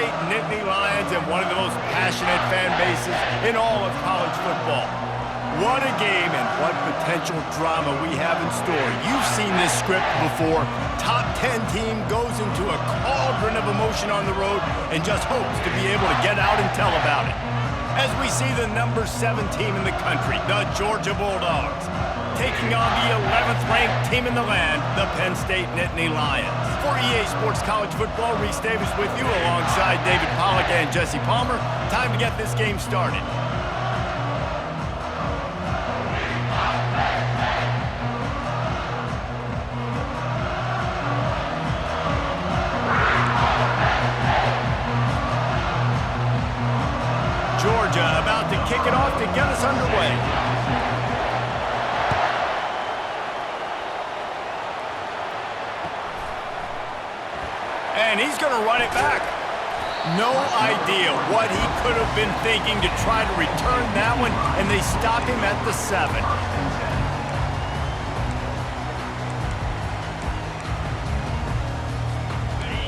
State Nittany Lions and one of the most passionate fan bases in all of college football. What a game and what potential drama we have in store. You've seen this script before. Top 10 team goes into a cauldron of emotion on the road and just hopes to be able to get out and tell about it. As we see the number 7 team in the country, the Georgia Bulldogs, taking on the 11th ranked team in the land, the Penn State Nittany Lions. For EA Sports College Football, Reese Davis with you alongside David Pollack and Jesse Palmer. Time to get this game started. Georgia about to kick it off to get us underway. And he's going to run it back. No idea what he could have been thinking to try to return that one, and they stop him at the 7.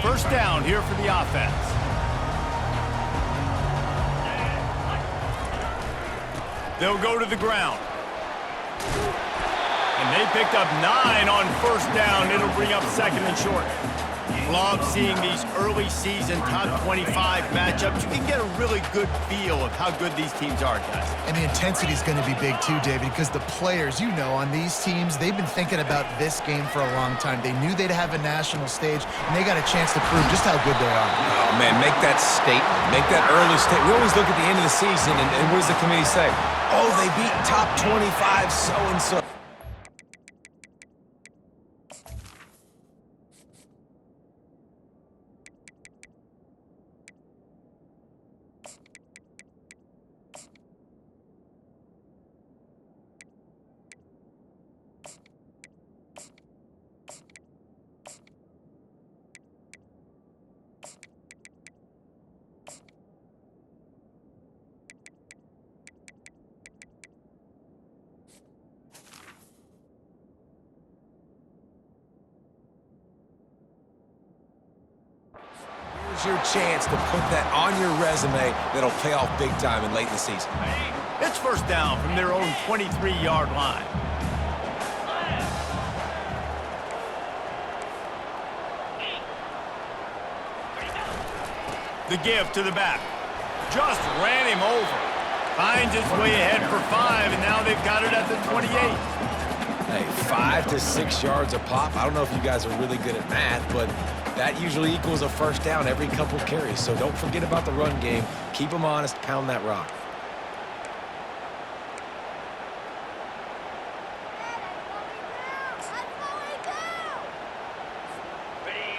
First down here for the offense. They'll go to the ground. And they picked up 9 on first down. It'll bring up second and short. Love seeing these early season top 25 matchups. You can get a really good feel of how good these teams are, guys. And the intensity is going to be big too, David, because the players, you know, on these teams, they've been thinking about this game for a long time. They knew they'd have a national stage, and they got a chance to prove just how good they are. Oh, man, make that statement. Make that early statement. We always look at the end of the season, and what does the committee say? Oh, they beat top 25 so-and-so. Your chance to put that on your resume that'll pay off big time and late in the season. It's first down from their own 23-yard line. The give to the back. Just ran him over. Finds his way ahead for 5, and now they've got it at the 28. Hey, 5 to 6 yards a pop. I don't know if you guys are really good at math, but that usually equals a first down every couple carries. So don't forget about the run game. Keep them honest. Pound that rock.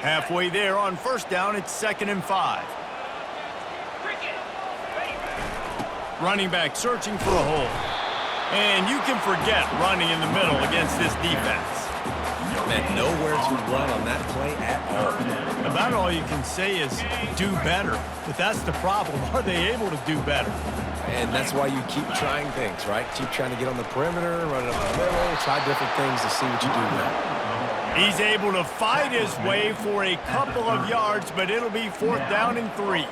Halfway there on first down, it's 2nd and 5. Running back searching for a hole. And you can forget running in the middle against this defense. Man, nowhere to run on that play at all. About all you can say is do better. But that's the problem. Are they able to do better? And that's why you keep trying things, right? Keep trying to get on the perimeter, run it up the middle, try different things to see what you do well. He's able to fight his way for a couple of yards, but it'll be 4th down and 3.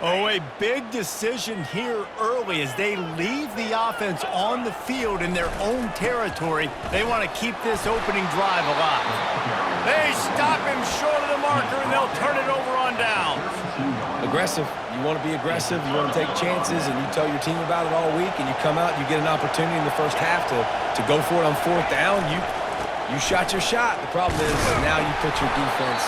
Oh, a big decision here early as they leave the offense on the field in their own territory. They want to keep this opening drive alive. They stop him short of the marker, and they'll turn it over on downs. Aggressive. You want to be aggressive. You want to take chances, and you tell your team about it all week, and you come out, you get an opportunity in the first half to go for it on 4th down. You shot your shot. The problem is now you put your defense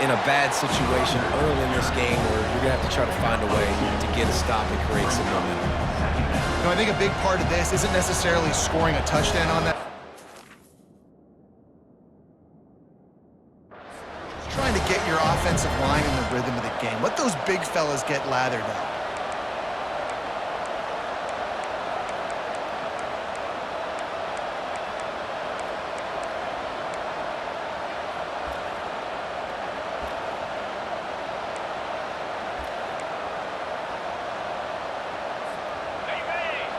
in a bad situation early in this game where you're going to have to try to find a way to get a stop and create some momentum. You know, I think a big part of this isn't necessarily scoring a touchdown on that. Trying to get your offensive line in the rhythm of the game. Let those big fellas get lathered up.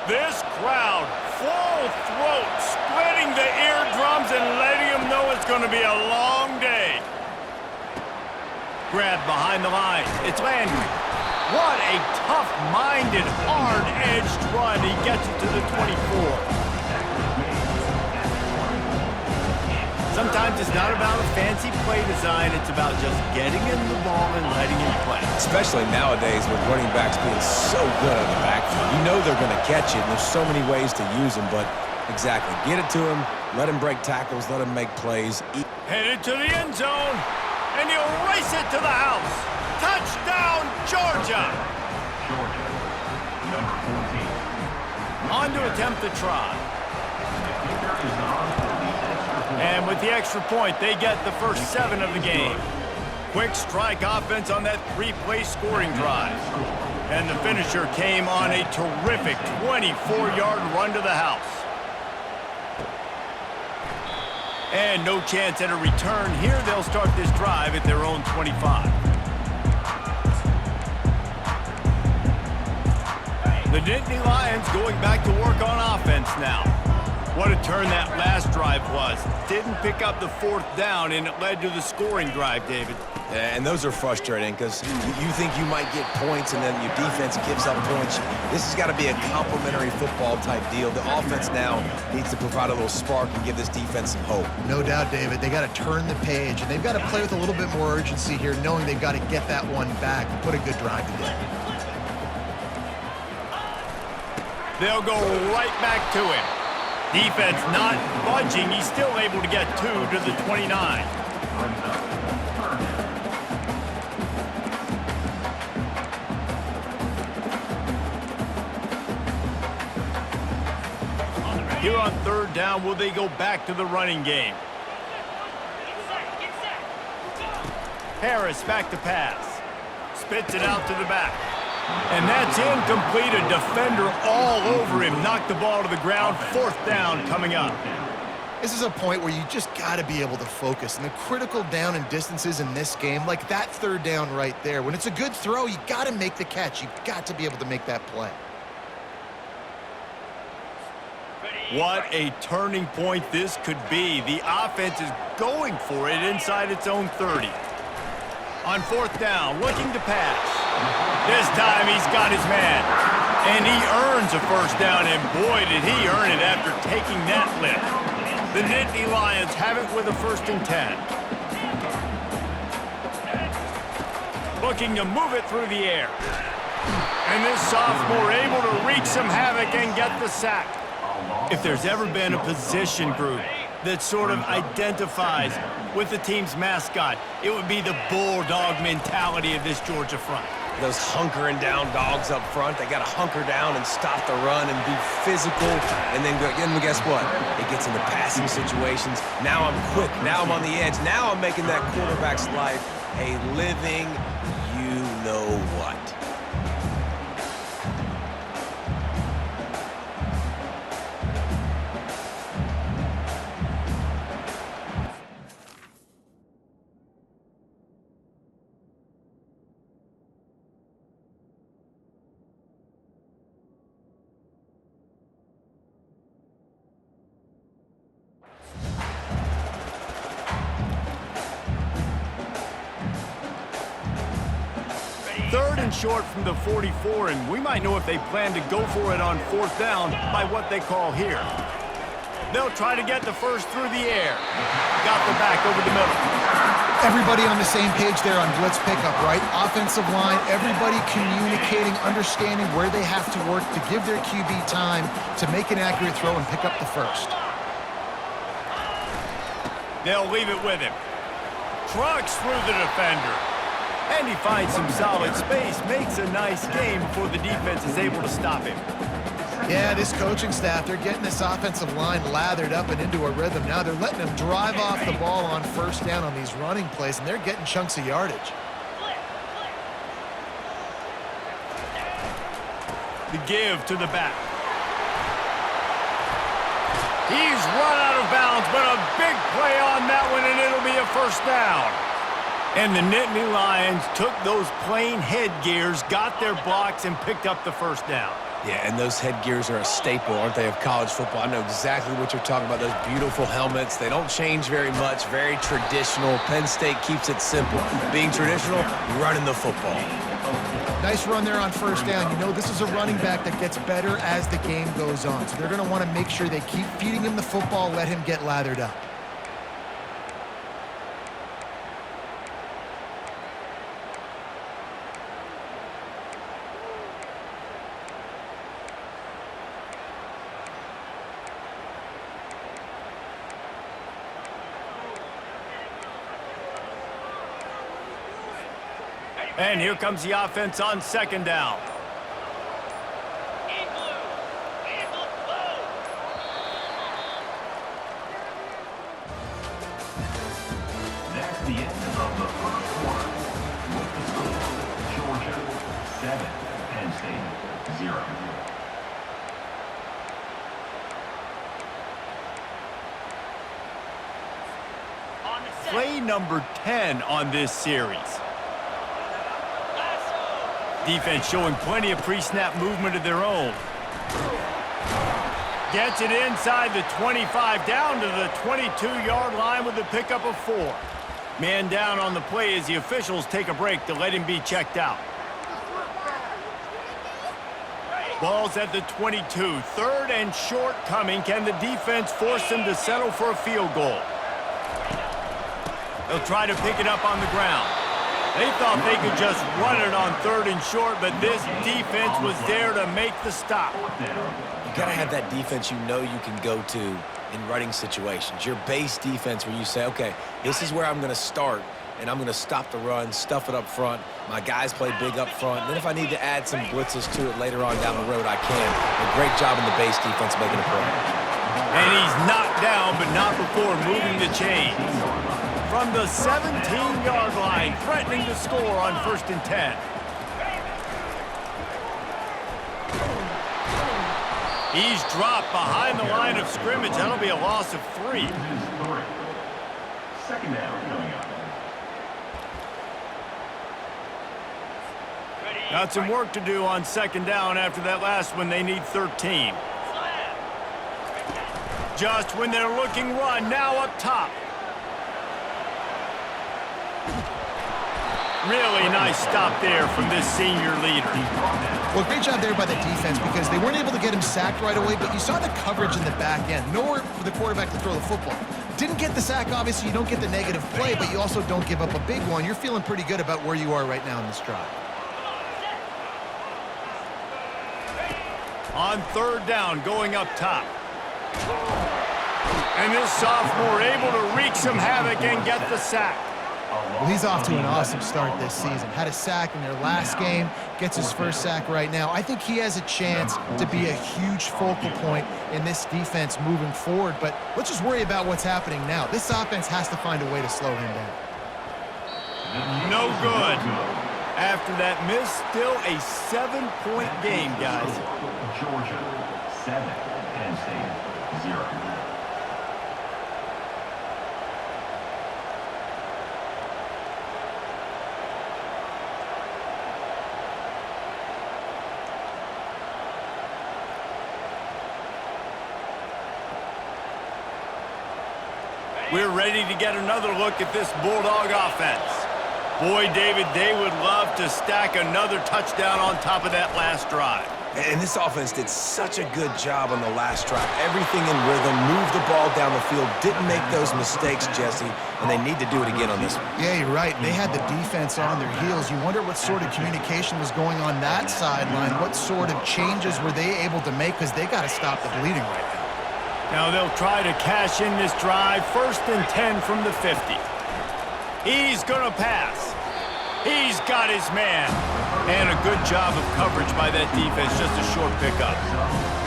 This crowd, full throat, splitting the eardrums and letting them know it's going to be a long day. Grab behind the line. It's Landry. What a tough-minded, hard-edged run. He gets it to the 24. Sometimes it's not about a fancy play design. It's about just getting in the ball and letting him play. Especially nowadays with running backs being so good on the backfield. You know they're going to catch it, and there's so many ways to use them, but exactly. Get it to him, let him break tackles, let him make plays. Headed to the end zone, and he'll race it to the house. Touchdown, Georgia! On to attempt the try. And with the extra point, they get the first 7 of the game. Quick strike offense on that 3-play scoring drive. And the finisher came on a terrific 24-yard run to the house. And no chance at a return here. They'll start this drive at their own 25. The Nittany Lions going back to work on offense now. What a turn that last drive was. Didn't pick up the 4th down, and it led to the scoring drive, David. And those are frustrating because you think you might get points and then your defense gives up points. This has got to be a complementary football type deal. The offense now needs to provide a little spark and give this defense some hope. No doubt, David. They got to turn the page, and they've got to play with a little bit more urgency here, knowing they've got to get that one back and put a good drive together. They'll go right back to him. Defense not budging. He's still able to get 2 to the 29. Here on 3rd down, will they go back to the running game? Harris back to pass. Spits it out to the back. And that's incomplete. A defender all over him. Knocked the ball to the ground. 4th down coming up. This is a point where you just got to be able to focus. And the critical down and distances in this game, like that 3rd down right there, when it's a good throw, you got to make the catch. You've got to be able to make that play. What a turning point this could be. The offense is going for it inside its own 30. On 4th down, looking to pass. This time he's got his man. And he earns a 1st down, and boy, did he earn it after taking that lift. The Nittany Lions have it with a 1st and 10. Looking to move it through the air. And this sophomore able to wreak some havoc and get the sack. If there's ever been a position group that sort of identifies with the team's mascot, it would be the bulldog mentality of this Georgia front. Those hunkering down dogs up front, they got to hunker down and stop the run and be physical. And then guess what? It gets into passing situations. Now I'm quick. Now I'm on the edge. Now I'm making that quarterback's life a living you-know-what. Third and short from the 44, and we might know if they plan to go for it on 4th down by what they call here. They'll try to get the first through the air. Got the back over the middle. Everybody on the same page there on blitz pickup, right? Offensive line, everybody communicating, understanding where they have to work to give their QB time to make an accurate throw and pick up the first. They'll leave it with him. Trucks through the defender. And he finds some solid space, makes a nice game before the defense is able to stop him. Yeah, this coaching staff, they're getting this offensive line lathered up and into a rhythm. Now they're letting them drive off the ball on 1st down on these running plays, and they're getting chunks of yardage. The give to the back. He's run out of bounds, but a big play on that one, and it'll be a 1st down. And the Nittany Lions took those plain headgears, got their blocks, and picked up the 1st down. Yeah, and those headgears are a staple, aren't they, of college football? I know exactly what you're talking about, those beautiful helmets. They don't change very much, very traditional. Penn State keeps it simple. Being traditional, running the football. Nice run there on first down. You know this is a running back that gets better as the game goes on. So they're going to want to make sure they keep feeding him the football, let him get lathered up. And here comes the offense on second down. That's the end of the first quarter. With the score, Georgia 7, Penn State 0. Play number 10 on this series. Defense showing plenty of pre-snap movement of their own. Gets it inside the 25, down to the 22-yard line with a pickup of 4. Man down on the play as the officials take a break to let him be checked out. Ball's at the 22. Third and short coming. Can the defense force them to settle for a field goal? They'll try to pick it up on the ground. They thought they could just run it on third and short, but this defense was there to make the stop. You got to have that defense you know you can go to in running situations. Your base defense where you say, okay, this is where I'm going to start, and I'm going to stop the run, stuff it up front. My guys play big up front. And then if I need to add some blitzes to it later on down the road, I can. A great job in the base defense making a play. And he's knocked down, but not before moving the chains. From the 17-yard line, threatening to score on 1st and 10. He's dropped behind the line of scrimmage. That'll be a loss of 3. Second down coming up. Got some work to do on second down after that last one. They need 13. Just when they're looking run, now up top. Really nice stop there from this senior leader. Well, great job there by the defense because they weren't able to get him sacked right away, but you saw the coverage in the back end. Nowhere for the quarterback to throw the football. Didn't get the sack, obviously. You don't get the negative play, but you also don't give up a big one. You're feeling pretty good about where you are right now in this drive. On third down, going up top. And this sophomore able to wreak some havoc and get the sack. Well, he's off to an awesome start this season. Had a sack in their last game, gets his first sack right now. I think he has a chance to be a huge focal point in this defense moving forward, but let's just worry about what's happening now. This offense has to find a way to slow him down. No good. After that miss, still a 7-point game, guys. Georgia 7, Penn State 0. We're ready to get another look at this Bulldog offense. Boy, David, they would love to stack another touchdown on top of that last drive. And this offense did such a good job on the last drive. Everything in rhythm, moved the ball down the field, didn't make those mistakes, Jesse, and they need to do it again on this one. Yeah, you're right. They had the defense on their heels. You wonder what sort of communication was going on that sideline. What sort of changes were they able to make because they got to stop the bleeding right now. Now they'll try to cash in this drive. 1st and 10 from the 50. He's going to pass. He's got his man. And a good job of coverage by that defense. Just a short pickup.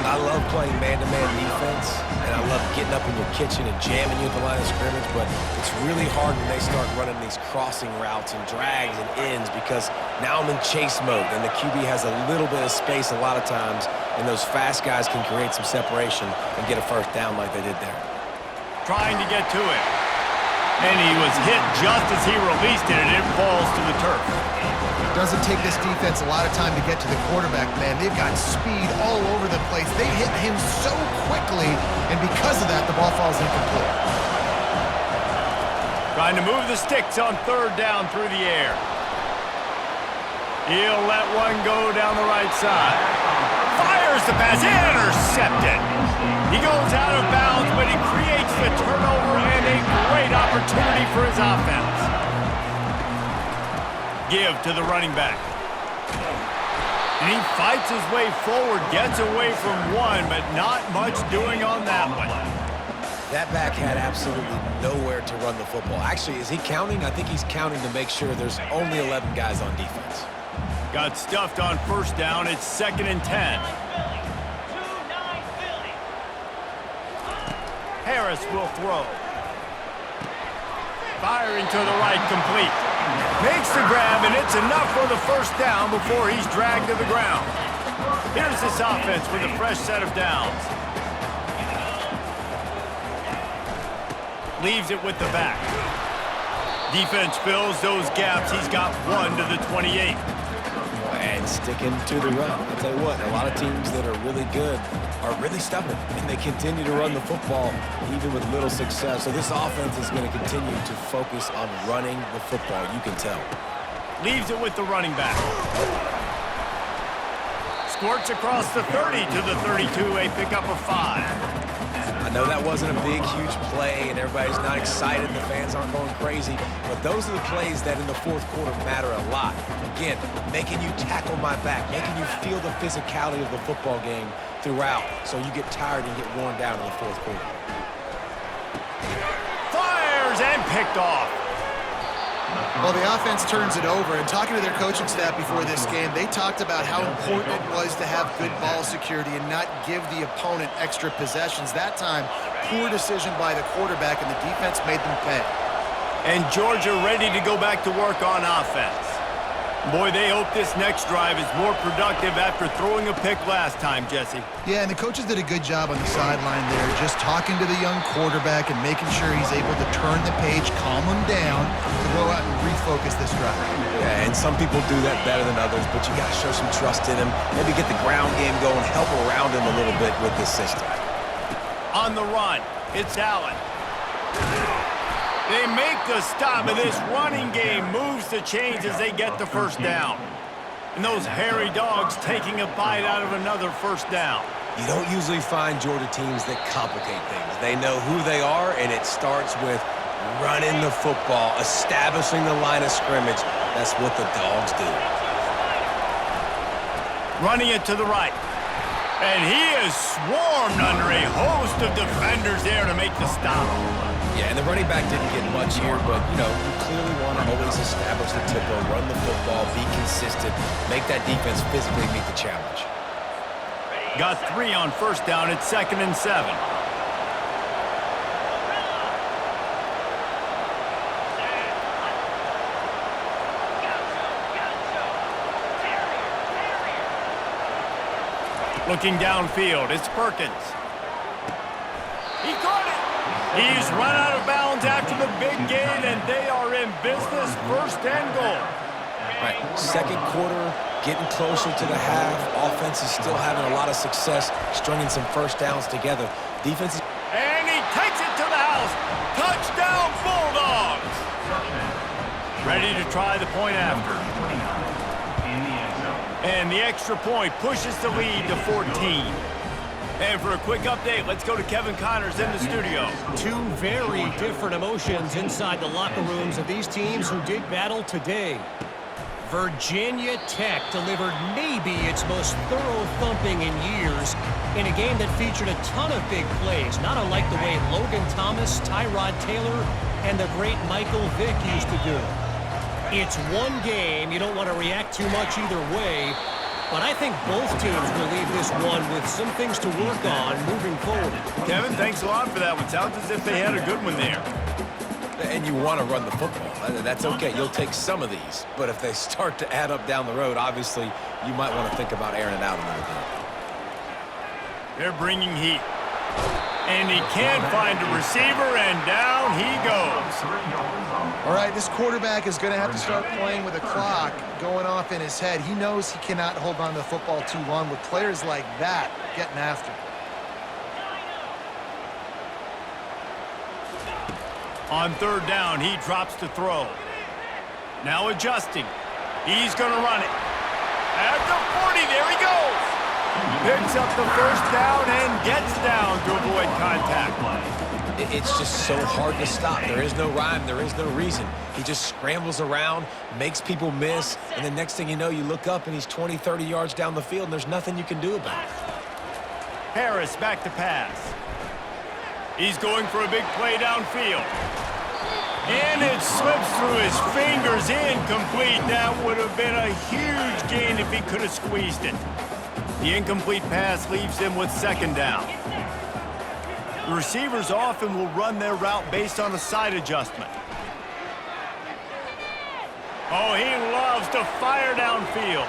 I love playing man-to-man defense, and I love getting up in your kitchen and jamming you at the line of scrimmage, but it's really hard when they start running these crossing routes and drags and ends because now I'm in chase mode, and the QB has a little bit of space a lot of times, and those fast guys can create some separation and get a first down like they did there. Trying to get to it. And he was hit just as he released it, and it falls to the turf. Doesn't take this defense a lot of time to get to the quarterback, man. They've got speed all over the place. They hit him so quickly, and because of that, the ball falls incomplete. Trying to move the sticks on third down through the air. He'll let one go down the right side. Fires the pass, intercepted. He goes out of bounds, but he creates the turnover and a great opportunity for his offense. Give to the running back. And he fights his way forward, gets away from one, but not much doing on that one. That back had absolutely nowhere to run the football. Actually, is he counting? I think he's counting to make sure there's only 11 guys on defense. Got stuffed on first down. It's 2nd and 10. Harris will throw. Firing to the right, complete. Makes the grab, and it's enough for the first down before he's dragged to the ground. Here's this offense with a fresh set of downs. Leaves it with the back. Defense fills those gaps. He's got one to the 28. And sticking to the run. I'll tell you what, a lot of teams that are really good are really stubborn, and they continue to run the football even with little success. So this offense is going to continue to focus on running the football. You can tell. Leaves it with the running back. Squirts across the 30 to the 32, a pickup of 5. I know that wasn't a big, huge play, and everybody's not excited. The fans aren't going crazy. But those are the plays that in the fourth quarter matter a lot. Again, making you tackle my back, making you feel the physicality of the football game throughout so you get tired and get worn down in the fourth quarter. Fires and picked off. Well, the offense turns it over, and talking to their coaching staff before this game, they talked about how important it was to have good ball security and not give the opponent extra possessions. That time, poor decision by the quarterback, and the defense made them pay. And Georgia ready to go back to work on offense. Boy, they hope this next drive is more productive after throwing a pick last time, Jesse. Yeah, and the coaches did a good job on the sideline there, just talking to the young quarterback and making sure he's able to turn the page, calm him down, to go out and refocus this drive. Yeah, and some people do that better than others, but you got to show some trust in him, maybe get the ground game going, help around him a little bit with this system. On the run, it's Allen. They make the stop, and this running game moves the chains as they get the first down. And those hairy dogs taking a bite out of another first down. You don't usually find Georgia teams that complicate things. They know who they are, and it starts with running the football, establishing the line of scrimmage. That's what the dogs do. Running it to the right. And he is swarmed under a host of defenders there to make the stop. Yeah, and the running back didn't get much here, but, you know, you clearly want to always establish the tempo, run the football, be consistent, make that defense physically meet the challenge. Got 3 on first down. It's 2nd and 7. Looking downfield, it's Perkins. He caught it. He's run out of bounds after the big gain, and they are in business, 1st and goal. All right, second quarter, getting closer to the half. Offense is still having a lot of success, stringing some first downs together. Defense is... And he takes it to the house. Touchdown, Bulldogs. Ready to try the point after. And the extra point pushes the lead to 14. And for a quick update, let's go to Kevin Connors in the studio. Two very different emotions inside the locker rooms of these teams who did battle today. Virginia Tech delivered maybe its most thorough thumping in years in a game that featured a ton of big plays, not unlike the way Logan Thomas, Tyrod Taylor, and the great Michael Vick used to do. It's one game. You don't want to react too much either way. But I think both teams will leave this one with some things to work on moving forward. Kevin, thanks a lot for that one. Sounds as if they had a good one there. And you want to run the football. That's okay. You'll take some of these. But if they start to add up down the road, obviously, you might want to think about airing it out a little bit. They're bringing heat. And he can't find a receiver, and down he goes. All right, this quarterback is going to have to start playing with a clock going off in his head. He knows he cannot hold on to the football too long with players like that getting after him. On third down, he drops to throw. Now adjusting. He's going to run it. At the 40, there he goes. Picks up the first down and gets down to avoid contact. It's just so hard to stop. There is no rhyme. There is no reason. He just scrambles around, makes people miss, and the next thing you know, you look up and he's 20, 30 yards down the field, and there's nothing you can do about it. Harris back to pass. He's going for a big play downfield. And it slips through his fingers, incomplete. That would have been a huge gain if he could have squeezed it. The incomplete pass leaves him with second down. The receivers often will run their route based on a side adjustment. Oh, he loves to fire downfield.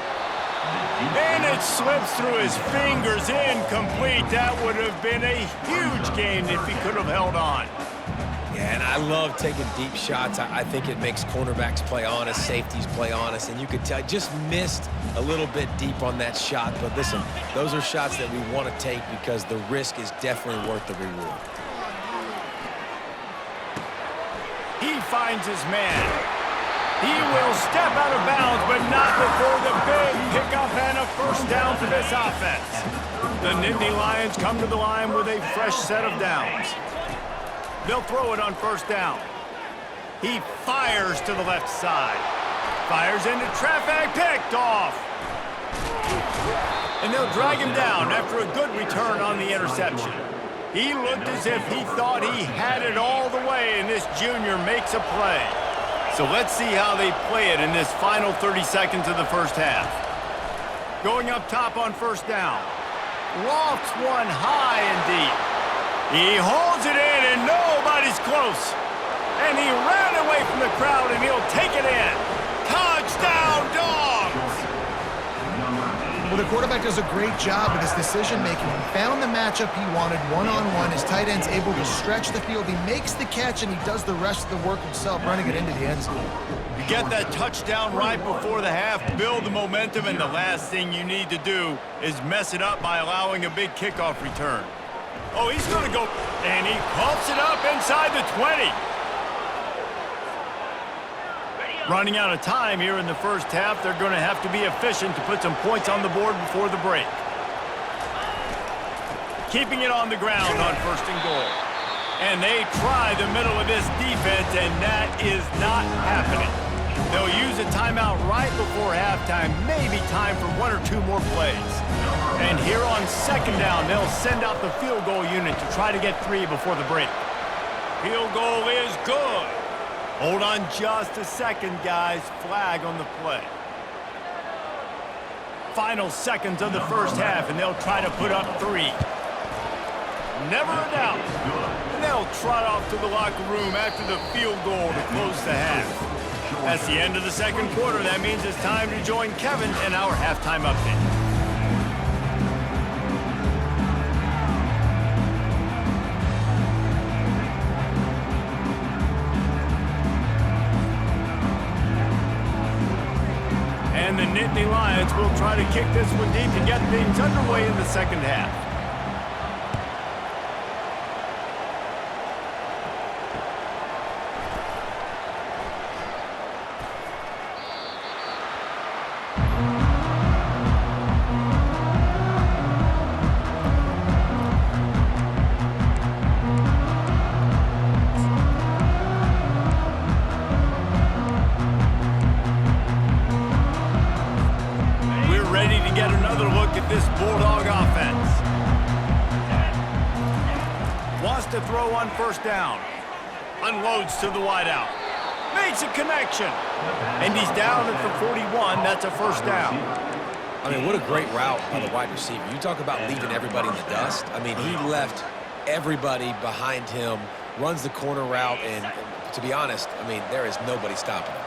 And it slips through his fingers, incomplete. That would have been a huge gain if he could have held on. Yeah, and I love taking deep shots. I think it makes cornerbacks play honest, safeties play honest, and you could tell just missed a little bit deep on that shot. But listen, those are shots that we want to take because the risk is definitely worth the reward. He finds his man. He will step out of bounds, but not before the big pickup and a first down for this offense. The Nittany Lions come to the line with a fresh set of downs. They'll throw it on first down. He fires to the left side. Fires into traffic, picked off. And they'll drag him down after a good return on the interception. He looked as if he thought he had it all the way, and this junior makes a play. So let's see how they play it in this final 30 seconds of the first half. Going up top on first down. Lofts one high and deep. He holds it in, and nobody's close. And he ran away from the crowd, and he'll take it in. Touchdown, Dogs! Well, the quarterback does a great job with his decision-making. He found the matchup he wanted one-on-one. His tight end's able to stretch the field. He makes the catch, and he does the rest of the work himself, running it into the end zone. You get that touchdown right before the half, build the momentum, and the last thing you need to do is mess it up by allowing a big kickoff return. Oh, he's going to go, and he pumps it up inside the 20. Running out of time here in the first half, they're going to have to be efficient to put some points on the board before the break. Keeping it on the ground on first and goal. And they try the middle of this defense, and that is not happening. They'll use a timeout right before halftime, maybe time for one or two more plays. And here on second down, they'll send out the field goal unit to try to get 3 before the break. Field goal is good. Hold on just a second, guys. Flag on the play. Final seconds of the first half, and they'll try to put up 3. Never a doubt. And they'll trot off to the locker room after the field goal to close the half. That's the end of the second quarter. That means it's time to join Kevin in our halftime update. And the Nittany Lions will try to kick this one deep to get things underway in the second half. This Bulldog offense wants to throw on first down. Unloads to the wideout. Makes a connection. And he's down at the 41. That's a first down. I mean, what a great route by the wide receiver. You talk about leaving everybody in the dust. I mean, he left everybody behind him, runs the corner route, and to be honest, I mean, there is nobody stopping him.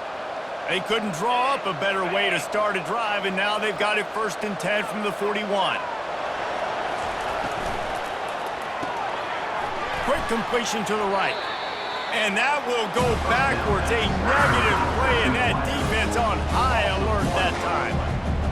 They couldn't draw up a better way to start a drive, and now they've got it 1st and 10 from the 41. Quick completion to the right. And that will go backwards. A negative play, and that defense on high alert that time.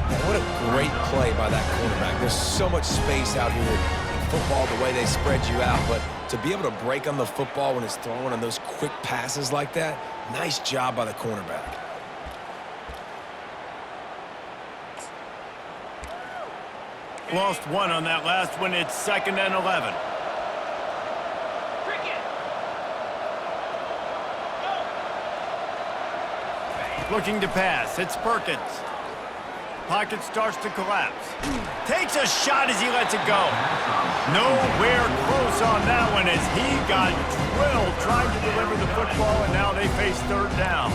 Man, what a great play by that quarterback. There's so much space out here in football, the way they spread you out. But to be able to break on the football when it's thrown on those quick passes like that, nice job by the cornerback. Lost one on that last one. It's 2nd and 11. Looking to pass. It's Perkins. Pocket starts to collapse. Takes a shot as he lets it go. Nowhere close on that one as he got drilled trying to deliver the football, and now they face 3rd down.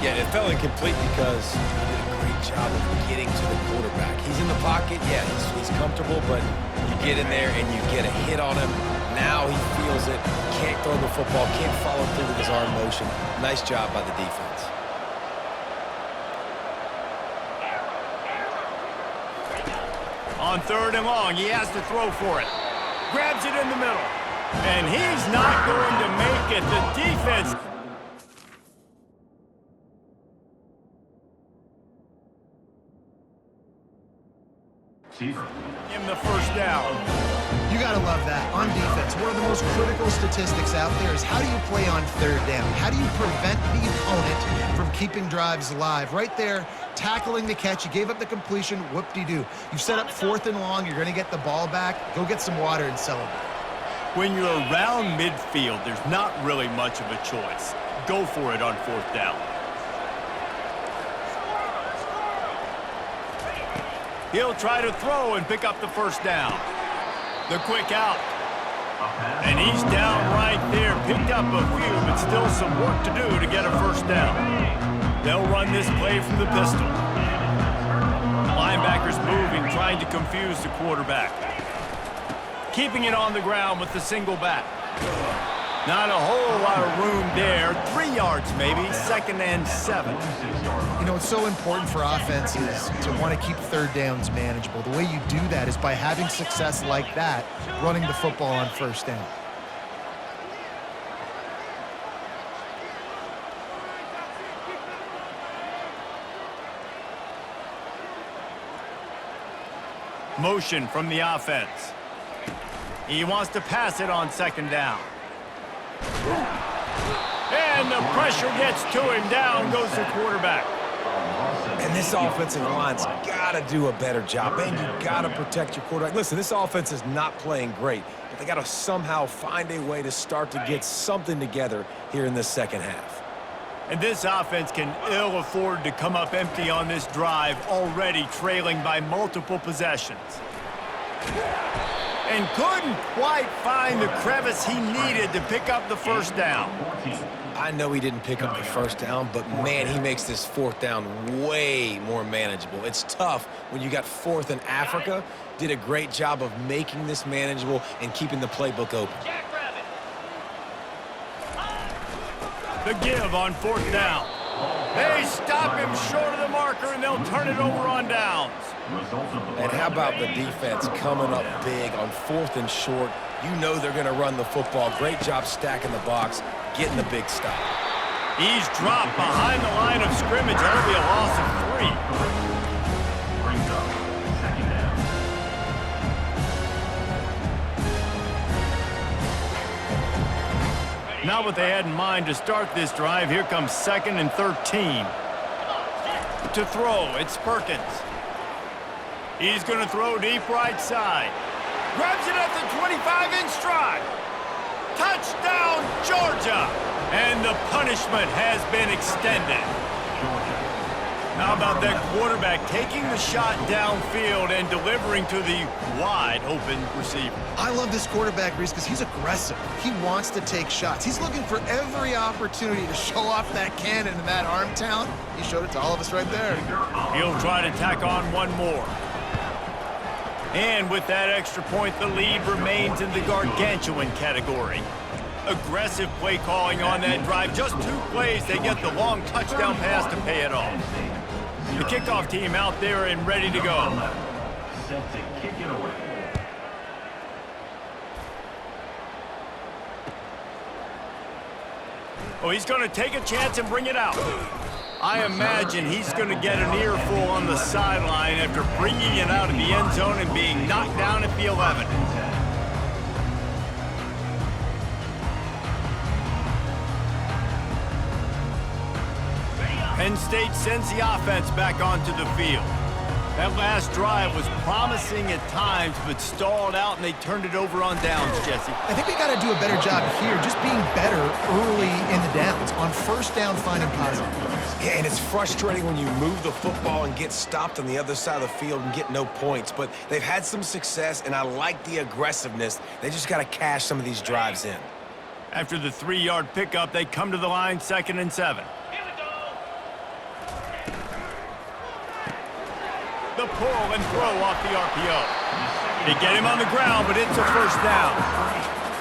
Yeah, it fell incomplete because he did a great job of getting to the quarterback. He's in the pocket, yeah, he's comfortable, but you get in there and you get a hit on him. Now he feels it, can't throw the football, can't follow through with his arm motion. Nice job by the defense. On 3rd and long, he has to throw for it. Grabs it in the middle. And he's not going to make it. The defense... Give him the 1st down. You got to love that. On defense, one of the most critical statistics out there is how do you play on 3rd down? How do you prevent the opponent from keeping drives alive? Right there, tackling the catch. You gave up the completion. Whoop-de-doo. You set up 4th and long. You're going to get the ball back. Go get some water and celebrate. When you're around midfield, there's not really much of a choice. Go for it on 4th down. He'll try to throw and pick up the 1st down. The quick out. And he's down right there. Picked up a few, but still some work to do to get a 1st down. They'll run this play from the pistol. Linebackers moving, trying to confuse the quarterback. Keeping it on the ground with the single back. Not a whole lot of room there. 3 yards maybe, 2nd and 7. You know, it's so important for offenses to want to keep 3rd downs manageable. The way you do that is by having success like that, running the football on 1st down. Motion from the offense. He wants to pass it on 2nd down. And the pressure gets to him. Down goes the quarterback. And this offensive line's got to do a better job. Man, you got to protect your quarterback. Listen, this offense is not playing great, but they got to somehow find a way to start to get something together here in the 2nd half. And this offense can ill afford to come up empty on this drive, already trailing by multiple possessions. And couldn't quite find the crevice he needed to pick up the 1st down. I know he didn't pick up the 1st down, but man, he makes this 4th down way more manageable. It's tough when you got 4th in Africa. Did a great job of making this manageable and keeping the playbook open. The give on 4th down. They stop him short of the marker, and they'll turn it over on downs. And how about the defense coming up big on 4th and short? You know they're going to run the football. Great job stacking the box, getting the big stop. He's dropped behind the line of scrimmage. That'll be a loss of 3. Brings up 2nd down. Not what they had in mind to start this drive. Here comes 2nd and 13. To throw, it's Perkins. He's going to throw deep right side. Grabs it at the 25 in stride. Touchdown, Georgia! And the punishment has been extended. How about that quarterback taking the shot downfield and delivering to the wide-open receiver? I love this quarterback, Reese, because he's aggressive. He wants to take shots. He's looking for every opportunity to show off that cannon and that arm talent. He showed it to all of us right there. He'll try to tack on one more. And with that extra point, the lead remains in the gargantuan category. Aggressive play calling on that drive. Just 2 plays, they get the long touchdown pass to pay it off. The kickoff team out there and ready to go. Set to kick it away. Oh, he's going to take a chance and bring it out. I imagine he's going to get an earful on the sideline after bringing it out of the end zone and being knocked down at the 11. Penn State sends the offense back onto the field. That last drive was promising at times, but stalled out, and they turned it over on downs, Jesse. I think we got to do a better job here, just being better early in the downs. On first down, finding positive. Yeah, and it's frustrating when you move the football and get stopped on the other side of the field and get no points. But they've had some success, and I like the aggressiveness. They just got to cash some of these drives in. After the 3-yard pickup, they come to the line, 2nd and 7. The pull and throw off the RPO. They get him on the ground, but it's a first down.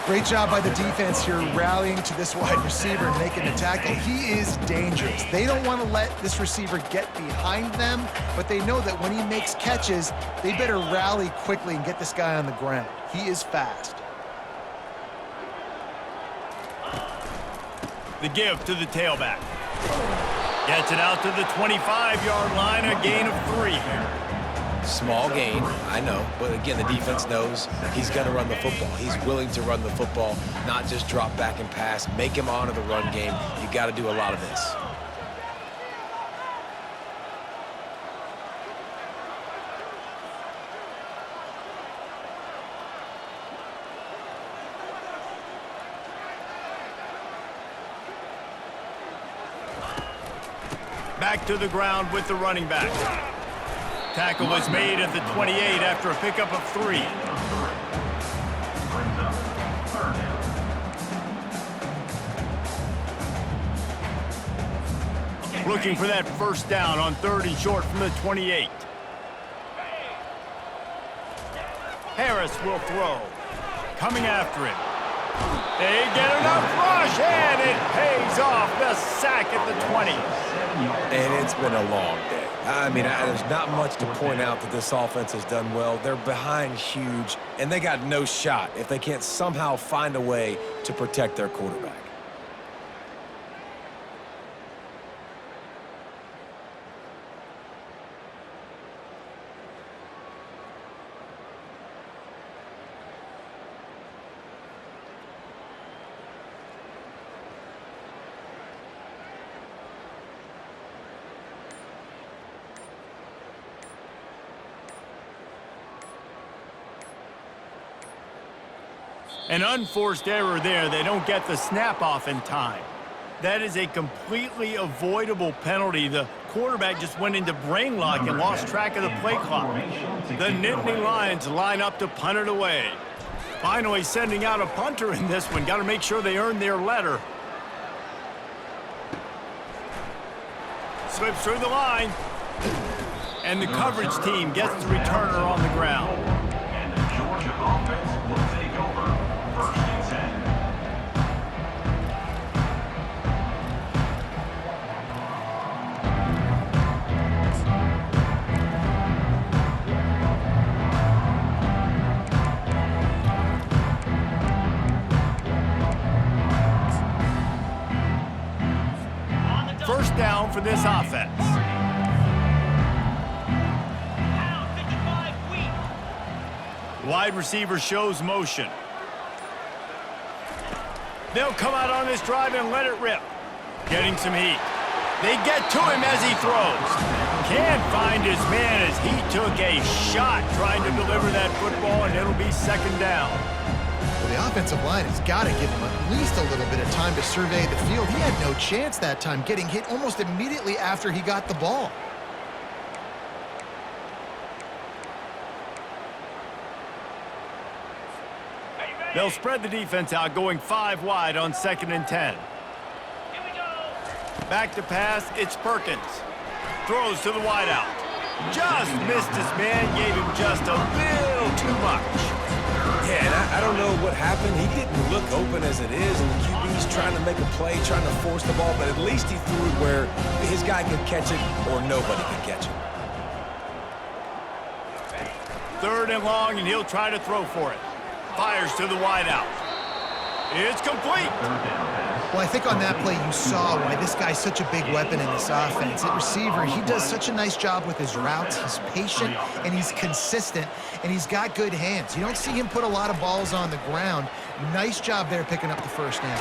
Great job by the defense here rallying to this wide receiver and making the tackle. He is dangerous. They don't want to let this receiver get behind them, but they know that when he makes catches, they better rally quickly and get this guy on the ground. He is fast. The give to the tailback. Gets it out to the 25-yard line, a gain of 3. Small gain, I know, but again, the defense knows he's going to run the football. He's willing to run the football, not just drop back and pass, make him honor the run game. You got to do a lot of this. Back to the ground with the running back. Tackle was made at the 28 after a pickup of 3. Looking for that first down on 3rd and short from the 28. Harris will throw. Coming after it. They get enough rush, and it pays off. The sack at the 20. And it's been a long day. I mean, there's not much to point out that this offense has done well. They're behind huge, and they got no shot if they can't somehow find a way to protect their quarterback. An unforced error there. They don't get the snap off in time. That is a completely avoidable penalty. The quarterback just went into brain lock and lost track of the play clock. The Nittany Lions line up to punt it away. Finally sending out a punter in this one. Got to make sure they earn their letter. Slips through the line. And the coverage team gets the returner on the ground. And the Georgia offense will take over. 1st and 10. First down for this offense. Wide receiver shows motion. They'll come out on this drive and let it rip. Getting some heat. They get to him as he throws. Can't find his man as he took a shot trying to deliver that football, and it'll be 2nd down. Well, the offensive line has got to give him at least a little bit of time to survey the field. He had no chance that time, getting hit almost immediately after he got the ball. They'll spread the defense out, going 5 wide on 2nd and 10. Back to pass, it's Perkins. Throws to the wideout. Just missed his man, gave him just a little too much. Yeah, and I don't know what happened. He didn't look open as it is, and the QB's trying to make a play, trying to force the ball, but at least he threw it where his guy could catch it or nobody could catch it. 3rd and long, and he'll try to throw for it. Fires to the wideout. It's complete. 3rd down pass. Well, I think on that play you saw why this guy's such a big weapon in this offense. At receiver, he does such a nice job with his routes. He's patient, and he's consistent, and he's got good hands. You don't see him put a lot of balls on the ground. Nice job there picking up the first down.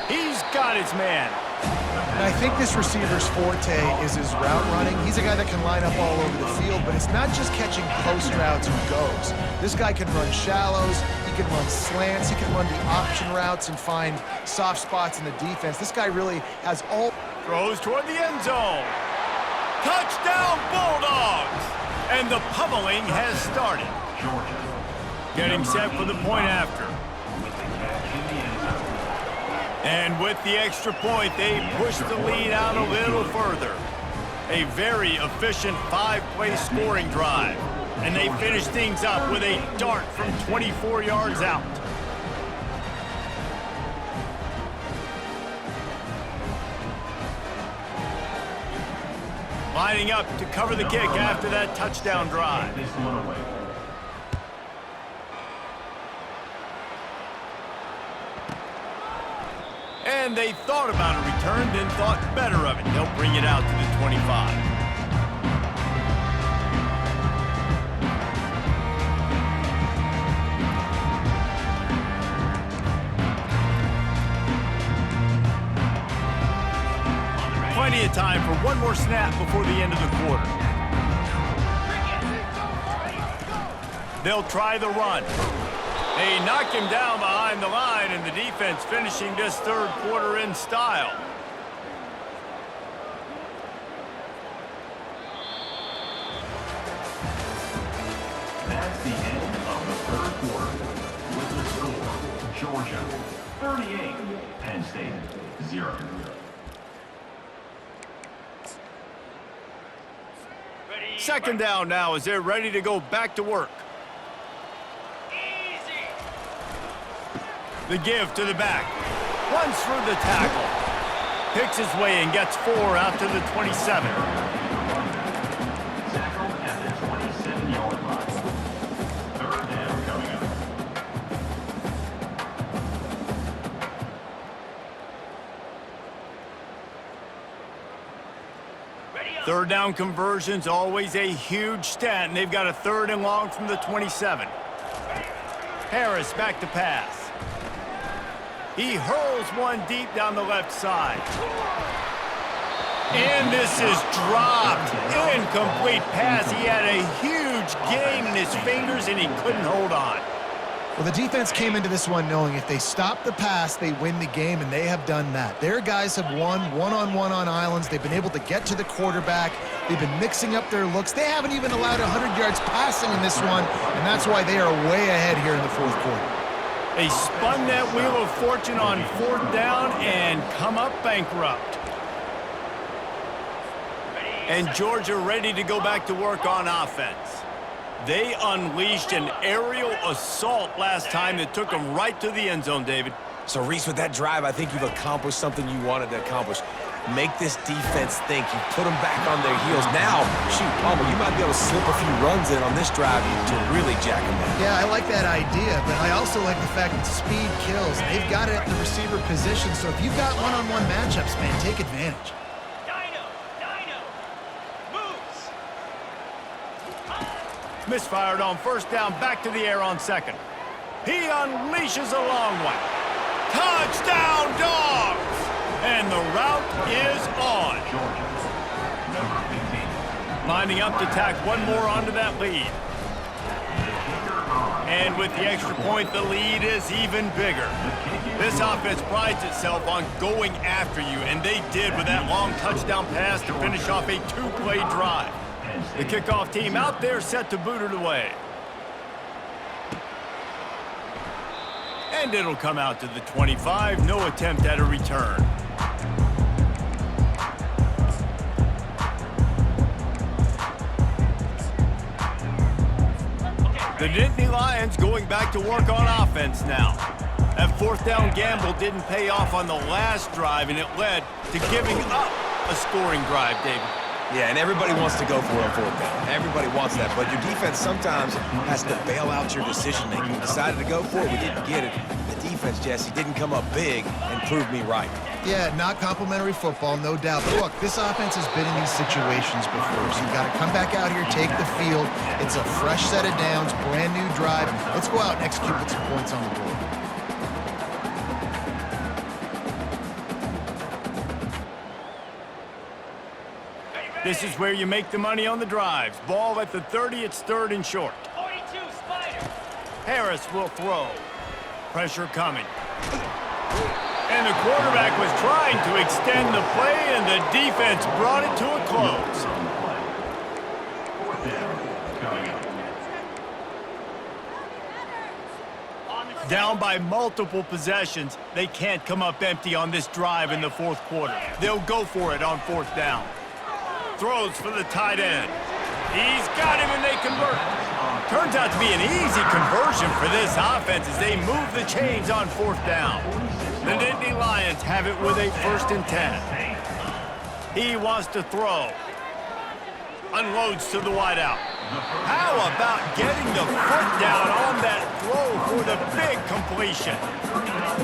He's got his man. And I think this receiver's forte is his route running. He's a guy that can line up all over the field, but it's not just catching post routes and goes. This guy can run shallows, he can run slants, he can run the option routes and find soft spots in the defense. This guy really has all... Throws toward the end zone. Touchdown, Bulldogs! And the pummeling has started. Getting set for the point after. And with the extra point, they push the lead out a little further. A very efficient 5-play scoring drive. And they finish things up with a dart from 24 yards out. Lining up to cover the kick after that touchdown drive. And they thought about a return, then thought better of it. They'll bring it out to the 25. Plenty of time for one more snap before the end of the quarter. They'll try the run. They knock him down behind the line, and the defense finishing this third quarter in style. That's the end of the third quarter. With the score, Georgia 38, Penn State 0. Second down now as they're ready to go back to work. The give to the back. Runs through the tackle. Picks his way and gets 4 out to the 27. Tackle at the 27-yard line. Third down coming up. Third down conversion's always a huge stat, and they've got a 3rd and long from the 27. Harris back to pass. He hurls one deep down the left side. And this is dropped. Incomplete pass. He had a huge gain in his fingers, and he couldn't hold on. Well, the defense came into this one knowing if they stop the pass, they win the game, and they have done that. Their guys have won one-on-one on islands. They've been able to get to the quarterback. They've been mixing up their looks. They haven't even allowed 100 yards passing in this one, and that's why they are way ahead here in the fourth quarter. They spun that wheel of fortune on 4th down and come up bankrupt. And Georgia ready to go back to work on offense. They unleashed an aerial assault last time that took them right to the end zone, David. So, Reese, with that drive, I think you've accomplished something you wanted to accomplish. Make this defense think. You put them back on their heels. Now, shoot, Palmer, you might be able to slip a few runs in on this drive to really jack them down. Yeah, I like that idea, but I also like the fact that speed kills. They've got it at the receiver position, so if you've got one-on-one matchups, man, take advantage. Misfired on 1st down, back to the air on 2nd. He unleashes a long one. Touchdown, Dogs! And the route is on. Lining up to tack one more onto that lead. And with the extra point, the lead is even bigger. This offense prides itself on going after you, and they did with that long touchdown pass to finish off a 2-play drive. The kickoff team out there set to boot it away. And it'll come out to the 25. No attempt at a return. The Nittany Lions going back to work on offense now. That 4th down gamble didn't pay off on the last drive, and it led to giving up a scoring drive, David. Yeah, and everybody wants to go for it on fourth down. Everybody wants that, but your defense sometimes has to bail out your decision-making. We decided to go for it. We didn't get it. The defense, Jesse, didn't come up big and prove me right. Yeah, not complimentary football, no doubt. But look, this offense has been in these situations before, so you got to come back out here, take the field. It's a fresh set of downs, brand new drive. Let's go out and execute with some points on the board. This is where you make the money on the drives. Ball at the 30, it's 3rd and short. 42, Spider. Harris will throw. Pressure coming. And the quarterback was trying to extend the play, and the defense brought it to a close. Down by multiple possessions, they can't come up empty on this drive in the 4th quarter. They'll go for it on 4th down. Throws for the tight end. He's got him, and they convert. Turns out to be an easy conversion for this offense as they move the chains on 4th down. The Nittany Lions have it with a 1st and 10. He wants to throw. Unloads to the wideout. How about getting the foot down on that throw for the big completion?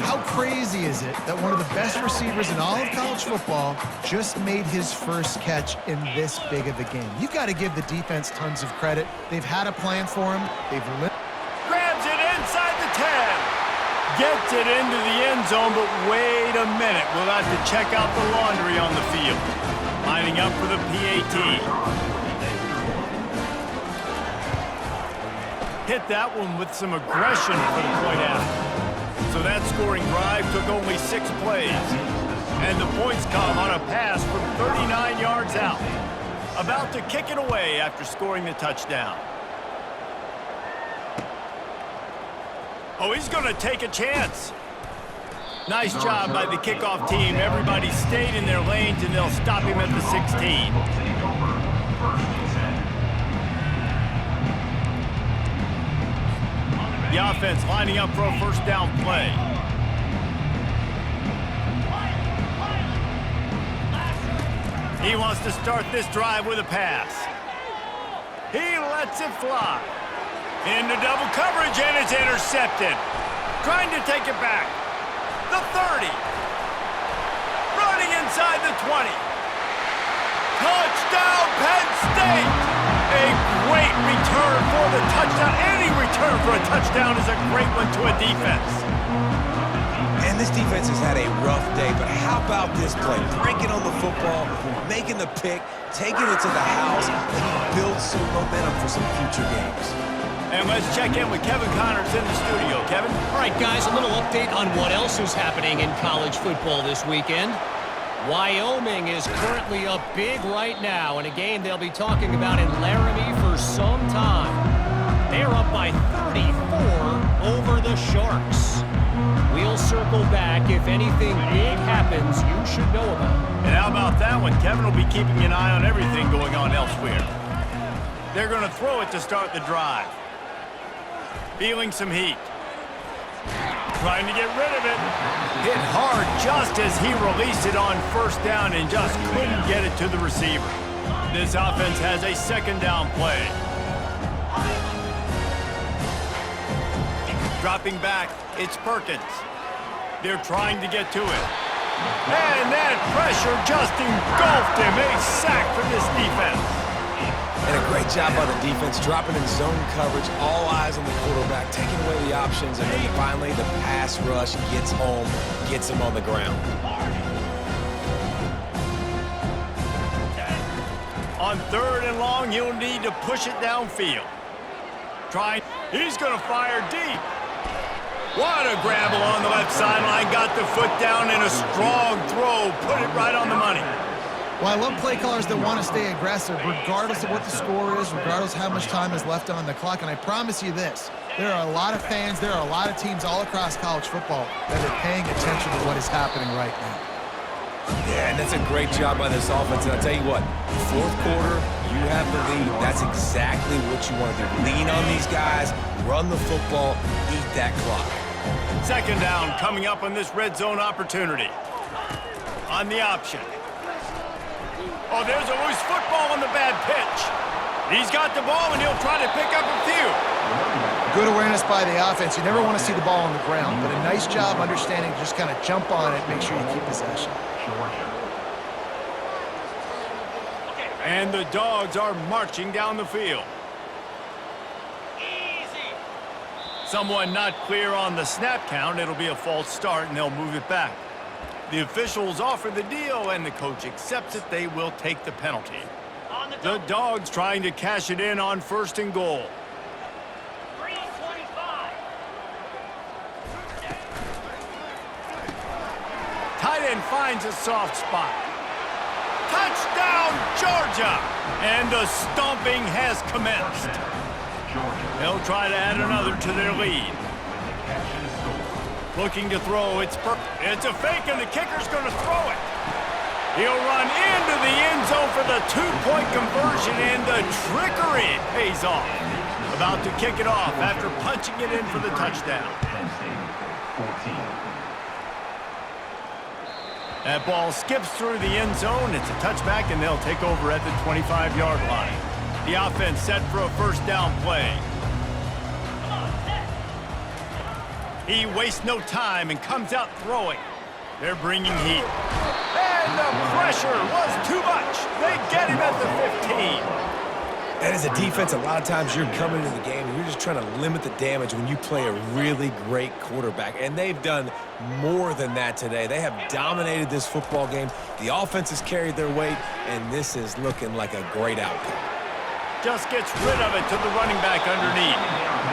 How crazy is it that one of the best receivers in all of college football just made his first catch in this big of a game? You've got to give the defense tons of credit. They've had a plan for him. Grabs it inside the 10. Gets it into the end zone, but wait a minute. We'll have to check out the laundry on the field. Lining up for the PAT. Hit that one with some aggression for the point after. So that scoring drive took only 6 plays. And the points come on a pass from 39 yards out. About to kick it away after scoring the touchdown. Oh, he's going to take a chance. Nice job by the kickoff team. Everybody stayed in their lanes, and they'll stop him at the 16. The offense lining up for a 1st down play. He wants to start this drive with a pass. He lets it fly. Into double coverage, and it's intercepted. Trying to take it back. The 30. Running inside the 20. Touchdown, Penn State! A great return for the touchdown. Any return for a touchdown is a great one to a defense. And this defense has had a rough day, but how about this play? Breaking on the football, making the pick, taking it to the house, and build some momentum for some future games. And let's check in with Kevin Connors in the studio. Kevin? All right, guys, a little update on what else is happening in college football this weekend. Wyoming is currently up big right now in a game they'll be talking about in Laramie for some time. They're up by 34 over the Sharks. We'll circle back if anything big happens you should know about. And how about that one? Kevin will be keeping an eye on everything going on elsewhere. They're going to throw it to start the drive. Feeling some heat. Trying to get rid of it. Hit hard just as he released it on 1st down and just couldn't get it to the receiver. This offense has a 2nd down play. Dropping back, it's Perkins. They're trying to get to it. And that pressure just engulfed him. A sack for this defense. And a great job by the defense, dropping in zone coverage, all eyes on the quarterback, taking away the options, and then finally the pass rush gets home, gets him on the ground. On 3rd and long, he'll need to push it downfield. He's going to fire deep. What a grabble on the left sideline. Got the foot down in a strong throw. Put it right on the money. Well, I love play callers that want to stay aggressive regardless of what the score is, regardless of how much time is left on the clock. And I promise you this, there are a lot of fans, there are a lot of teams all across college football that are paying attention to what is happening right now. Yeah, and that's a great job by this offense. And I'll tell you what, 4th quarter, you have the lead. That's exactly what you want to do. Lean on these guys, run the football, eat that clock. 2nd down coming up on this red zone opportunity. On the option. Oh, there's a loose football on the bad pitch. He's got the ball, and he'll try to pick up a few. Good awareness by the offense. You never want to see the ball on the ground, but a nice job understanding to just kind of jump on it, make sure you keep possession. And the Dogs are marching down the field. Someone not clear on the snap count. It'll be a false start, and they'll move it back. The officials offer the deal, and the coach accepts it. They will take the penalty. The Dogs trying to cash it in on 1st and goal. 3:25. Tight end finds a soft spot. Touchdown, Georgia! And the stomping has commenced. They'll try to add another to their lead. Looking to throw. It's a fake, and the kicker's going to throw it. He'll run into the end zone for the 2-point conversion, and the trickery pays off. About to kick it off after punching it in for the touchdown. That ball skips through the end zone. It's a touchback, and they'll take over at the 25-yard line. The offense set for a 1st down play. He wastes no time and comes out throwing. They're bringing heat. And the pressure was too much. They get him at the 15. And as a defense, a lot of times you're coming into the game and you're just trying to limit the damage when you play a really great quarterback. And they've done more than that today. They have dominated this football game. The offense has carried their weight, and this is looking like a great outcome. Just gets rid of it to the running back underneath.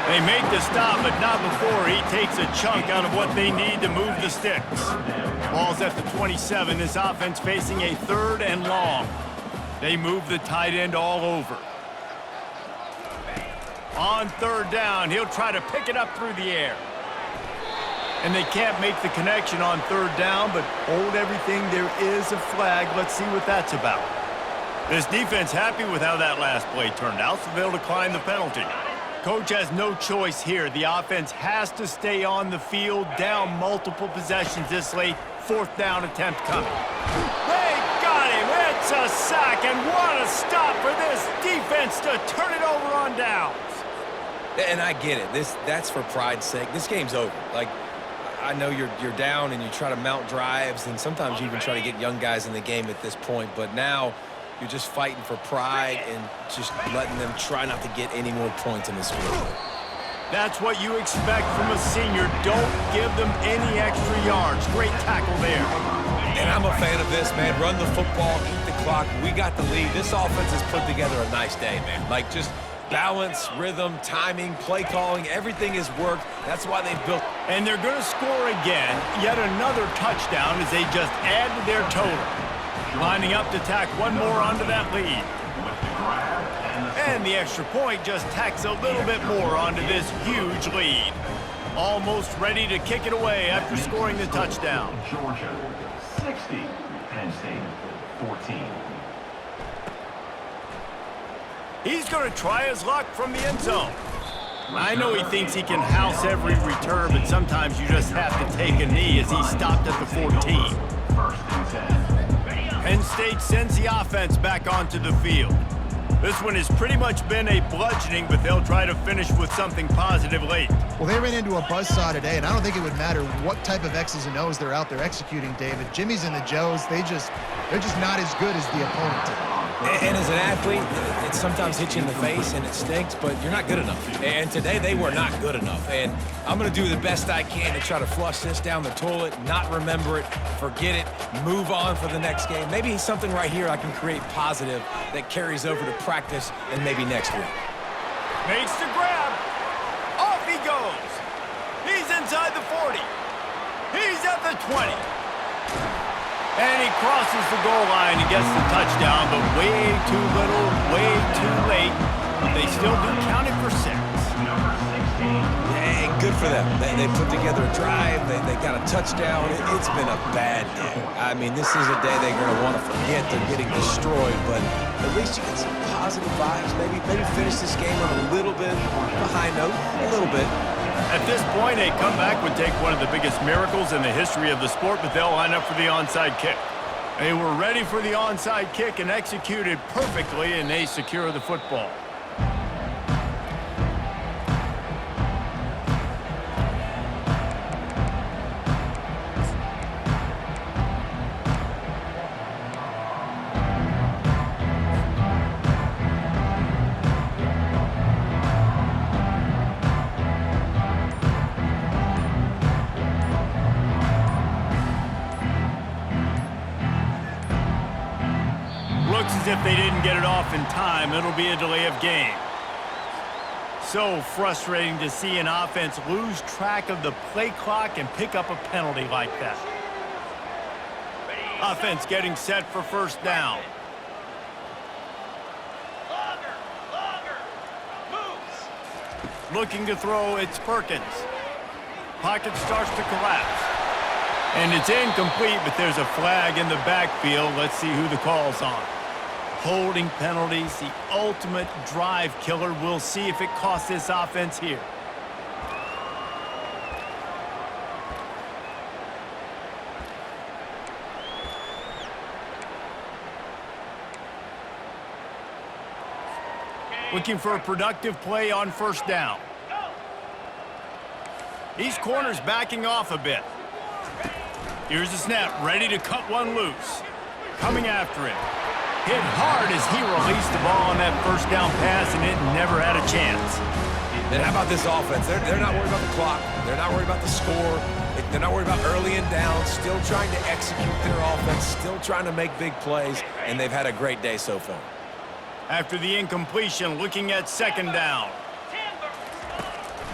They make the stop, but not before he takes a chunk out of what they need to move the sticks. Ball's at the 27. This offense facing a 3rd and long. They move the tight end all over. On 3rd down, he'll try to pick it up through the air. And they can't make the connection on 3rd down, but hold everything. There is a flag. Let's see what that's about. This defense happy with how that last play turned out, so they'll decline the penalty. Coach has no choice here. The offense has to stay on the field, down multiple possessions this late. 4th down attempt coming. They got him. It's a sack, and what a stop for this defense to turn it over on downs. And I get it. That's for pride's sake. This game's over. Like, I know you're down and you try to mount drives, and sometimes you even try to get young guys in the game at this point, but now you're just fighting for pride and just letting them try not to get any more points in this field. That's what you expect from a senior. Don't give them any extra yards. Great tackle there. And I'm a fan of this, man. Run the football, eat the clock. We got the lead. This offense has put together a nice day, man. Like, just balance, rhythm, timing, play calling, everything has worked. That's why they built. And they're going to score again. Yet another touchdown as they just add to their total. Lining up to tack one more onto that lead. And the extra point just tacks a little bit more onto this huge lead. Almost ready to kick it away after scoring the touchdown. Georgia, 60. Penn State, 14. He's going to try his luck from the end zone. I know he thinks he can house every return, but sometimes you just have to take a knee as he stopped at the 14. 1st and 10. Penn State sends the offense back onto the field. This one has pretty much been a bludgeoning, but they'll try to finish with something positive late. Well, they ran into a buzzsaw today, and I don't think it would matter what type of X's and O's they're out there executing, David. Jimmy's and the Joes, they're just not as good as the opponent today. And as an athlete, it sometimes hits you in the face and it stinks, but you're not good enough. And today they were not good enough. And I'm going to do the best I can to try to flush this down the toilet, not remember it, forget it, move on for the next game. Maybe something right here I can create positive that carries over to practice and maybe next week. Makes the grab. Off he goes. He's inside the 40. He's at the 20. And he crosses the goal line and gets the touchdown, but way too little, way too late. But they still do count it for 6. Yeah, good for them. They put together a drive. They got a touchdown. It's been a bad day. I mean, this is a day they're going to want to forget. They're getting destroyed, but at least you get some positive vibes. Maybe finish this game on a little bit of a high note, a little bit. At this point, a comeback would take one of the biggest miracles in the history of the sport, but they'll line up for the onside kick. They were ready for the onside kick and executed perfectly, and they secure the football. Looks as if they didn't get it off in time. It'll be a delay of game. So frustrating to see an offense lose track of the play clock and pick up a penalty like that. Offense getting set for first down. Looking to throw, it's Perkins. Pocket starts to collapse. And it's incomplete, but there's a flag in the backfield. Let's see who the call's on. Holding penalties, the ultimate drive killer. We'll see if it costs this offense here. Looking for a productive play on first down. These corners backing off a bit. Here's the snap, ready to cut one loose. Coming after him. Hit hard as he released the ball on that first down pass, and it never had a chance. And how about this offense? They're not worried about the clock. They're not worried about the score. They're not worried about early and down. Still trying to execute their offense. Still trying to make big plays, and they've had a great day so far. After the incompletion, looking at second down.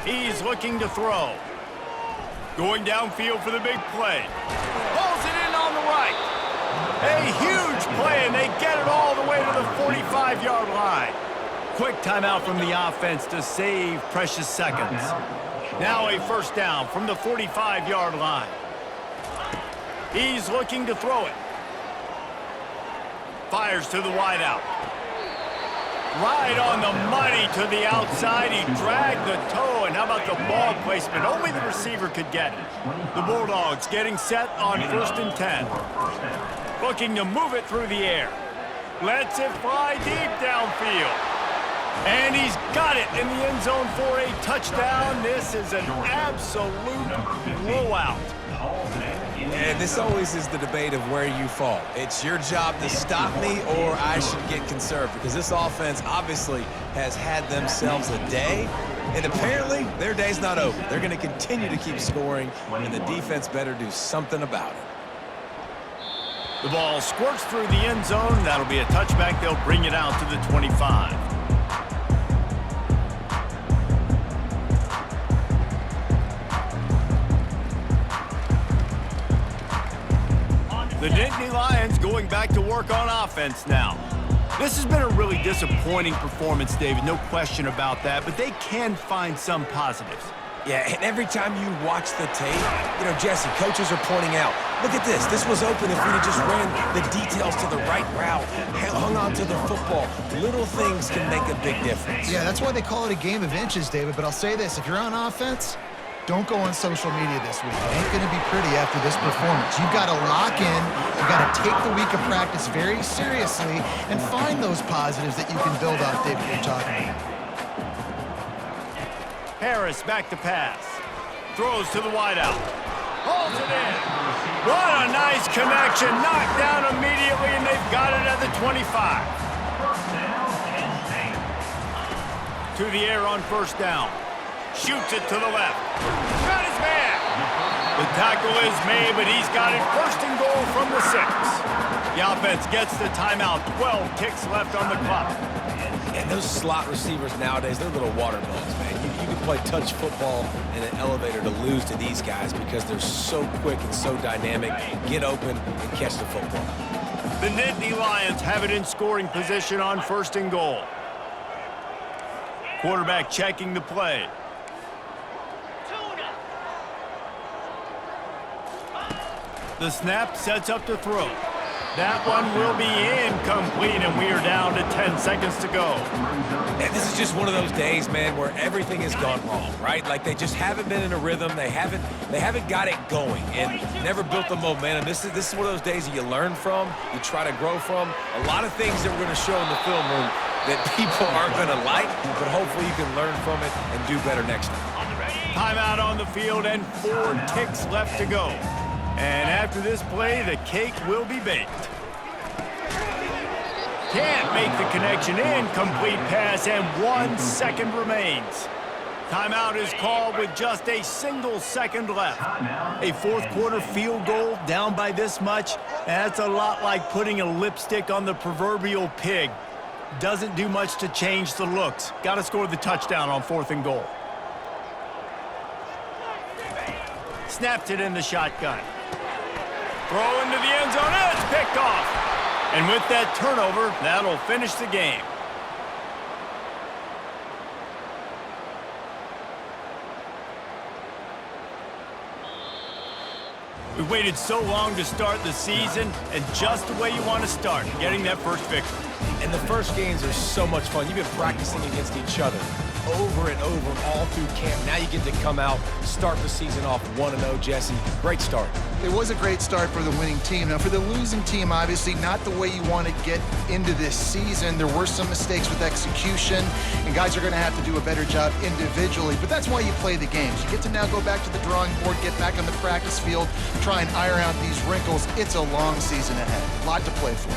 He's looking to throw. Going downfield for the big play. Pulls it in on the right. A huge play, and they get it all the way to the 45-yard line. Quick timeout from the offense to save precious seconds. Now a first down from the 45-yard line. He's looking to throw it. Fires to the wideout. Right on the money to the outside. He dragged the toe, and how about the ball placement? Only the receiver could get it. The Bulldogs getting set on 1st and 10. Looking to move it through the air. Lets it fly deep downfield. And he's got it in the end zone for a touchdown. This is an absolute blowout. And this always is the debate of where you fall. It's your job to stop me, or I should get conserved, because this offense obviously has had themselves a day, and apparently their day's not over. They're going to continue to keep scoring, and the defense better do something about it. The ball squirts through the end zone. That'll be a touchback. They'll bring it out to the 25. The Nittany Lions going back to work on offense now. This has been a really disappointing performance, David, no question about that, but they can find some positives. Yeah, and every time you watch the tape, Jesse, coaches are pointing out, look at this. This was open if we'd have just ran the details to the right route, hung on to the football. Little things can make a big difference. Yeah, that's why they call it a game of inches, David. But I'll say this, if you're on offense, don't go on social media this week. It ain't going to be pretty after this performance. You've got to lock in. You've got to take the week of practice very seriously and find those positives that you can build off, David, you're talking about. Harris back to pass. Throws to the wideout. Pulls it in. What a nice connection. Knocked down immediately, and they've got it at the 25. To the air on first down. Shoots it to the left. Got his man. The tackle is made, but he's got it first and goal from the 6. The offense gets the timeout. 12 kicks left on the clock. And those slot receivers nowadays, they're little water balls, man. You can play touch football in an elevator to lose to these guys because they're so quick and so dynamic. Get open and catch the football. The Nittany Lions have it in scoring position on first and goal. Quarterback checking the play. The snap sets up to throw. That one will be incomplete, and we are down to 10 seconds to go. And this is just one of those days, man, where everything has gone wrong, right? Like they just haven't been in a rhythm. They haven't got it going and never built the momentum. This is one of those days that you learn from, you try to grow from. A lot of things that we're going to show in the film room that people aren't going to like, but hopefully you can learn from it and do better next time. Timeout on the field and 4 ticks left to go. And after this play, the cake will be baked. Can't make the connection. Incomplete pass, and 1 second remains. Timeout is called with just a single second left. A fourth quarter field goal down by this much, that's a lot like putting a lipstick on the proverbial pig. Doesn't do much to change the looks. Got to score the touchdown on 4th and goal. Snaps it in the shotgun. Throw into the end zone, and it's picked off. And with that turnover, that'll finish the game. We waited so long to start the season, and just the way you want to start, getting that first victory. And the first games are so much fun. You've been practicing against each other over and over all through camp. Now you get to come out, start the season off 1-0, Jesse. Great start. It was a great start for the winning team. Now, for the losing team, obviously not the way you want to get into this season. There were some mistakes with execution, and guys are going to have to do a better job individually. But that's why you play the games. You get to now go back to the drawing board, get back on the practice field, try and iron out these wrinkles. It's a long season ahead. A lot to play for.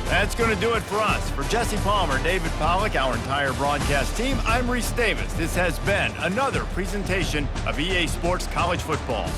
That's going to do it for us. For Jesse Palmer, David Pollack, our entire broadcast team, I'm Reese Davis. This has been another presentation of EA Sports College Football.